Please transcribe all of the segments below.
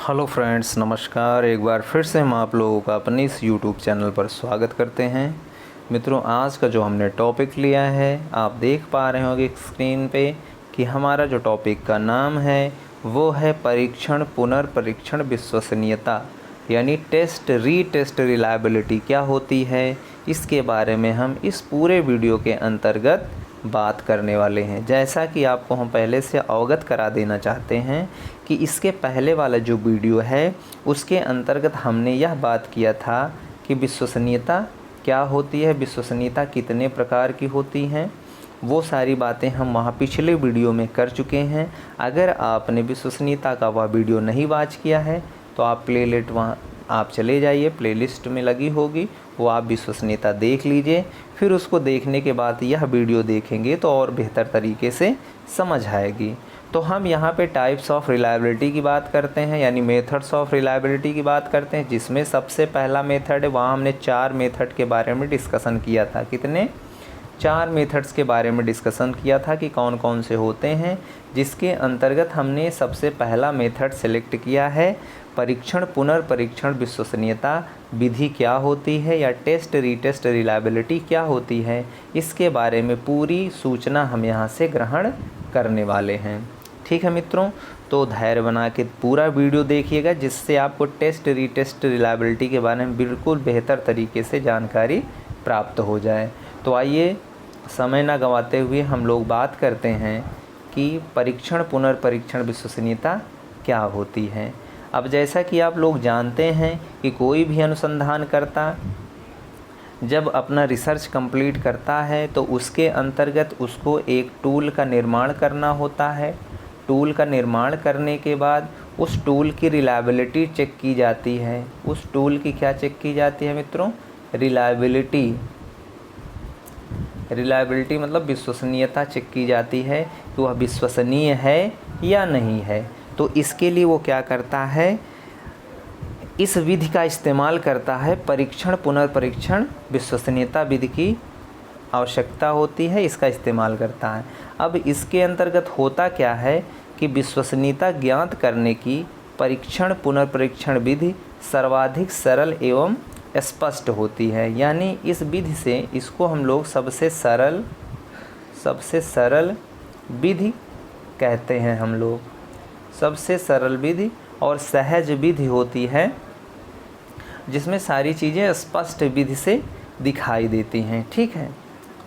Hello friends, नमस्कार। एक बार फिर से हम आप लोगों का अपने इस यूट्यूब चैनल पर स्वागत करते हैं। मित्रों, आज का जो हमने टॉपिक लिया है, आप देख पा रहे होंगे स्क्रीन पे कि हमारा जो टॉपिक का नाम है वो है परीक्षण पुनर्परीक्षण विश्वसनीयता, यानी टेस्ट रीटेस्ट रिलायबिलिटी क्या होती है, इसके बारे में हम इस पूरे वीडियो के अंतर्गत बात करने वाले हैं। जैसा कि आपको हम पहले से अवगत करा देना चाहते हैं कि इसके पहले वाला जो वीडियो है उसके अंतर्गत हमने यह बात किया था कि विश्वसनीयता क्या होती है, विश्वसनीयता कितने प्रकार की होती हैं, वो सारी बातें हम वहाँ पिछले वीडियो में कर चुके हैं। अगर आपने विश्वसनीयता का वह वीडियो नहीं वॉच किया है तो आप प्लेलिस्ट वहाँ आप चले जाइए, प्लेलिस्ट में लगी होगी, वो आप विश्वसनीयता देख लीजिए। फिर उसको देखने के बाद यह वीडियो देखेंगे तो और बेहतर तरीके से समझ आएगी। तो हम यहाँ पे टाइप्स ऑफ रिलायबिलिटी की बात करते हैं, यानी मेथड्स ऑफ रिलायबिलिटी की बात करते हैं, जिसमें सबसे पहला मेथड है, वहाँ हमने 4 मेथड के बारे में डिस्कशन किया था। कितने? 4 मेथड्स के बारे में डिस्कशन किया था कि कौन कौन से होते हैं, जिसके अंतर्गत हमने सबसे पहला मेथड सेलेक्ट किया है परीक्षण पुनर्परीक्षण विश्वसनीयता विधि क्या होती है, या टेस्ट रीटेस्ट रिलायबिलिटी क्या होती है, इसके बारे में पूरी सूचना हम यहाँ से ग्रहण करने वाले हैं। ठीक है मित्रों, तो धैर्य बना के पूरा वीडियो देखिएगा, जिससे आपको टेस्ट रीटेस्ट रिलायबिलिटी के बारे में बिल्कुल बेहतर तरीके से जानकारी प्राप्त हो जाए। तो आइए समय ना गंवाते हुए हम लोग बात करते हैं कि परीक्षण पुनर्परीक्षण विश्वसनीयता क्या होती है। अब जैसा कि आप लोग जानते हैं कि कोई भी अनुसंधानकर्ता जब अपना रिसर्च कंप्लीट करता है तो उसके अंतर्गत उसको एक टूल का निर्माण करना होता है। टूल का निर्माण करने के बाद उस टूल की रिलायबिलिटी चेक की जाती है। उस टूल की क्या चेक की जाती है मित्रों? रिलायबिलिटी। रिलायबिलिटी मतलब विश्वसनीयता चेक की जाती है कि वह विश्वसनीय है या नहीं है। तो इसके लिए वो क्या करता है, इस विधि का इस्तेमाल करता है। परीक्षण पुनर्परीक्षण विश्वसनीयता विधि की आवश्यकता होती है, इसका इस्तेमाल करता है। अब इसके अंतर्गत होता क्या है कि विश्वसनीयता ज्ञात करने की परीक्षण पुनर्परीक्षण विधि सर्वाधिक सरल एवं स्पष्ट होती है। यानी इस विधि से इसको हम लोग सबसे सरल विधि कहते हैं। हम लोग सबसे सरल विधि और सहज विधि होती है, जिसमें सारी चीज़ें स्पष्ट विधि से दिखाई देती हैं। ठीक है,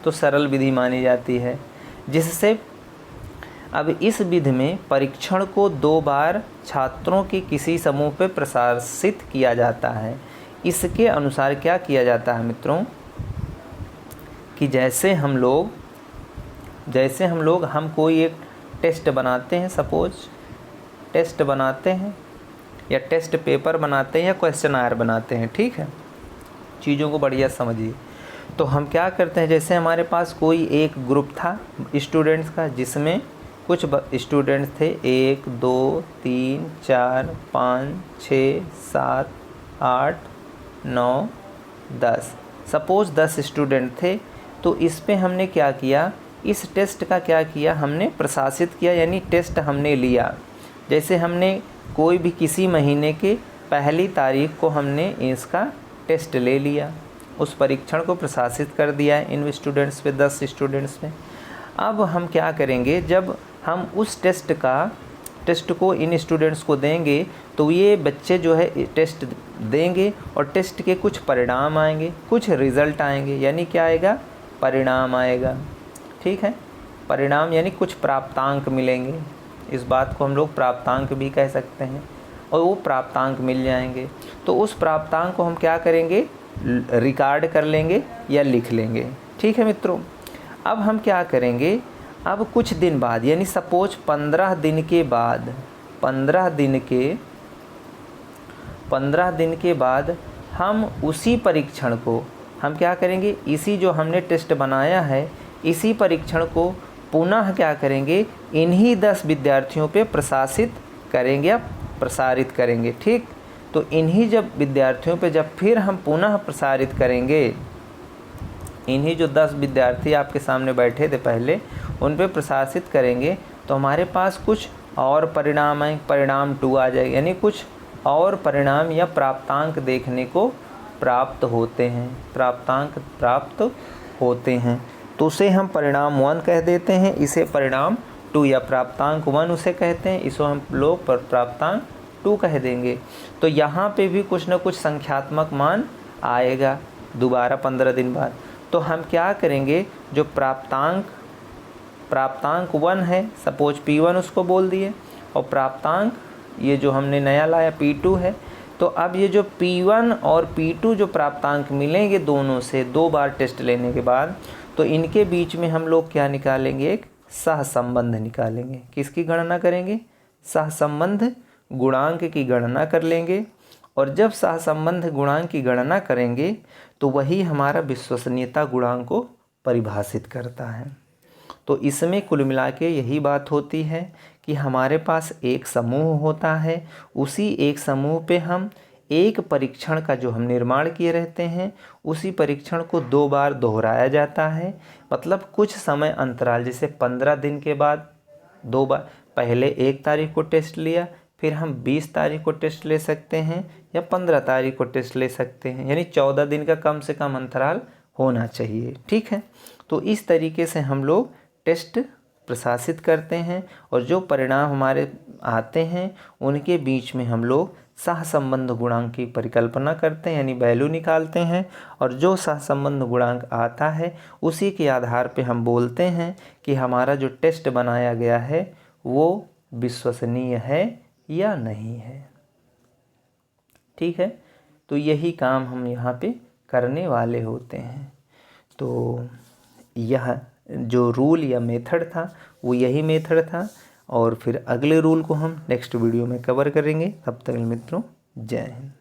तो सरल विधि मानी जाती है। जिससे अब इस विधि में परीक्षण को 2 बार छात्रों के किसी समूह पर प्रशासित किया जाता है। इसके अनुसार क्या किया जाता है मित्रों कि जैसे हम लोग हम कोई एक टेस्ट बनाते हैं, सपोज टेस्ट बनाते हैं या टेस्ट पेपर बनाते हैं या क्वेश्चनआयर बनाते हैं। ठीक है, चीज़ों को बढ़िया समझिए। तो हम क्या करते हैं, जैसे हमारे पास कोई एक ग्रुप था स्टूडेंट्स का, जिसमें कुछ स्टूडेंट्स थे 1 2 3 4 5 6 7 8 9 10, सपोज़ 10 स्टूडेंट थे। तो इस पे हमने क्या किया, इस टेस्ट का क्या किया, हमने प्रशासित किया, यानी टेस्ट हमने लिया। जैसे हमने कोई भी किसी महीने के पहली तारीख को हमने इसका टेस्ट ले लिया, उस परीक्षण को प्रशासित कर दिया इन स्टूडेंट्स पे, 10 स्टूडेंट्स पे। अब हम क्या करेंगे, जब हम उस टेस्ट को इन स्टूडेंट्स को देंगे तो ये बच्चे जो है टेस्ट देंगे और टेस्ट के कुछ परिणाम आएंगे, कुछ रिज़ल्ट आएंगे। यानी क्या आएगा? परिणाम आएगा। ठीक है, परिणाम यानी कुछ प्राप्तांक मिलेंगे। इस बात को हम लोग प्राप्तांक भी कह सकते हैं। और वो प्राप्तांक मिल जाएंगे तो उस प्राप्तांक को हम क्या करेंगे, रिकॉर्ड कर लेंगे या लिख लेंगे। ठीक है मित्रों, अब हम क्या करेंगे, अब कुछ दिन बाद, यानी सपोज 15 दिन के बाद, 15 दिन के बाद हम उसी परीक्षण को हम क्या करेंगे, इसी जो हमने टेस्ट बनाया है इसी परीक्षण को पुनः क्या करेंगे, इन्हीं 10 विद्यार्थियों पे प्रशासित करेंगे या प्रसारित करेंगे। ठीक, तो इन्हीं जब विद्यार्थियों पे जब फिर हम पुनः प्रसारित करेंगे, इन्हीं जो 10 विद्यार्थी आपके सामने बैठे थे पहले, उन पे प्रशासित करेंगे तो हमारे पास कुछ और परिणाम आए, परिणाम 2 आ जाएगा, यानी कुछ और परिणाम या प्राप्तांक देखने को प्राप्त होते हैं, प्राप्तांक प्राप्त होते हैं। तो उसे हम परिणाम 1 कह देते हैं, इसे परिणाम 2 या प्राप्तांक 1 उसे कहते हैं, इसको हम लोग प्राप्तांक 2 कह देंगे। तो यहाँ पे भी कुछ ना कुछ संख्यात्मक मान आएगा दोबारा 15 दिन बाद। तो हम क्या करेंगे, जो प्राप्तांक 1 है, सपोज P1 उसको बोल दिए, और प्राप्तांक ये जो हमने नया लाया P2 है। तो अब ये जो P1 और P2 जो प्राप्तांक मिलेंगे दोनों से 2 बार टेस्ट लेने के बाद, तो इनके बीच में हम लोग क्या निकालेंगे, एक सहसंबंध निकालेंगे। किसकी गणना करेंगे, सहसंबंध गुणांक की गणना कर लेंगे। और जब सहसंबंध गुणांक की गणना करेंगे तो वही हमारा विश्वसनीयता गुणांक को परिभाषित करता है। तो इसमें कुल मिला के यही बात होती है कि हमारे पास एक समूह होता है, उसी एक समूह पे हम एक परीक्षण का जो हम निर्माण किए रहते हैं, उसी परीक्षण को 2 बार दोहराया जाता है। मतलब कुछ समय अंतराल, जैसे 15 दिन के बाद 2 बार, पहले 1 तारीख को टेस्ट लिया, फिर हम 20 तारीख को टेस्ट ले सकते हैं या 15 तारीख को टेस्ट ले सकते हैं, यानी 14 दिन का कम से कम अंतराल होना चाहिए। ठीक है, तो इस तरीके से हम लोग टेस्ट प्रशासित करते हैं और जो परिणाम हमारे आते हैं उनके बीच में हम लोग सहसंबंध गुणांक की परिकल्पना करते हैं, यानी वैल्यू निकालते हैं। और जो सहसंबंध गुणांक आता है उसी के आधार पे हम बोलते हैं कि हमारा जो टेस्ट बनाया गया है वो विश्वसनीय है या नहीं है। ठीक है, तो यही काम हम यहाँ पे करने वाले होते हैं। तो यह जो रूल या मेथड था वो यही मेथड था, और फिर अगले रूल को हम नेक्स्ट वीडियो में कवर करेंगे। तब तक मित्रों, जय हिंद।